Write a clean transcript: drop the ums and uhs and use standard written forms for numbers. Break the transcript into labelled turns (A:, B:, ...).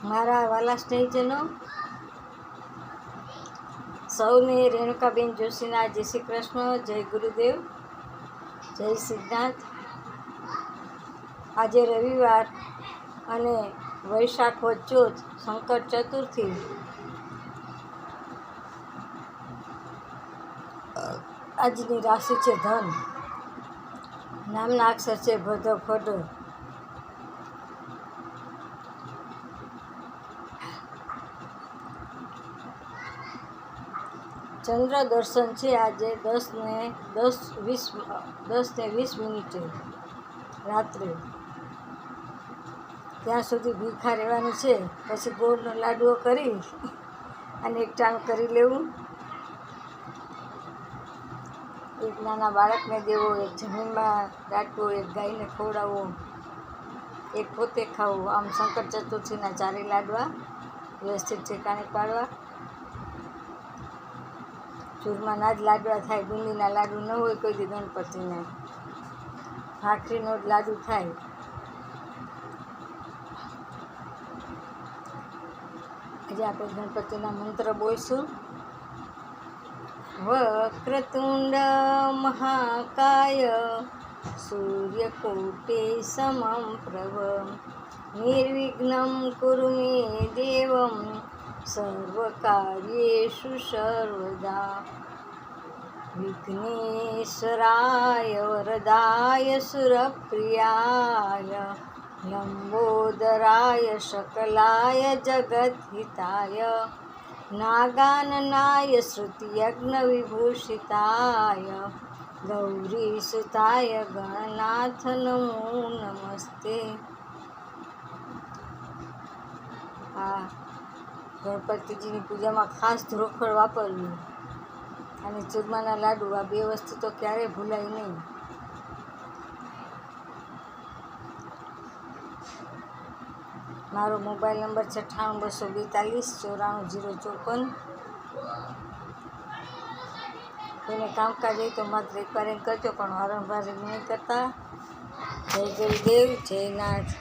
A: મારા વાલા સ્નેહીજનો, સૌને રેણુકાબેન જોશીના જય શ્રી કૃષ્ણ, જય ગુરુદેવ, જય સિદ્ધાર્થ. આજે રવિવાર અને વૈશાખ વદ ચોથ, સંકટ ચતુર્થી. આજની રાશિ છે ધન. નામના અક્ષર છે ભદ ફડ. ચંદ્ર દર્શન છે આજે 10:20 રાત્રે. ત્યાં સુધી ભૂખા રહેવાનું છે. પછી ગોળનો લાડવો કરી અને એક ટાણ કરી લેવું. એક નાના બાળકને દેવો, એક જમીનમાં દાટવો, એક ગાયને ખવડાવવો, એક પોતે ખાવું. આમ સંકટ ચતુર્થીના ચારેય લાડવા વ્યવસ્થિત ઠેકાણે પાડવા. ચૂરમાના જ લાડવા થાય, બુંદીના લાડુ ન હોય કોઈ દી ગણપતિને. ભાખરીનો જ લાડુ થાય. આજે આપણે ગણપતિના મંત્ર બોલશું. વક્રતુંડ મહાકાય સૂર્યકોટી સમમ પ્રભ નિર્વિઘ્નમ કુરુ મે દેવમ સર્વકાર્યેષુ સર્વદા. વિઘ્નેશ્વરાય વરદાય સુરપ્રિયાય લંબોદરાય શકલાય જગદ્હિતાય નાગાનનાય શ્રુતિયજ્ઞ વિભૂષિતાય ગૌરીસુતાય ગણનાથ નમો નમસ્તે. આ ગણપતિજીની પૂજામાં ખાસ ધ્રોખડ વાપરવી અને ચૂરમાના લાડુ, આ બે વસ્તુ તો ક્યારેય ભૂલાય નહીં. મારો મોબાઈલ નંબર 98 242 94 054. કોઈને કામકાજ હોય તો માત્ર એકવાર એમ કરજો, પણ વારંવાર નહીં કરતા. જય ગુરુદેવ, જય નાથ.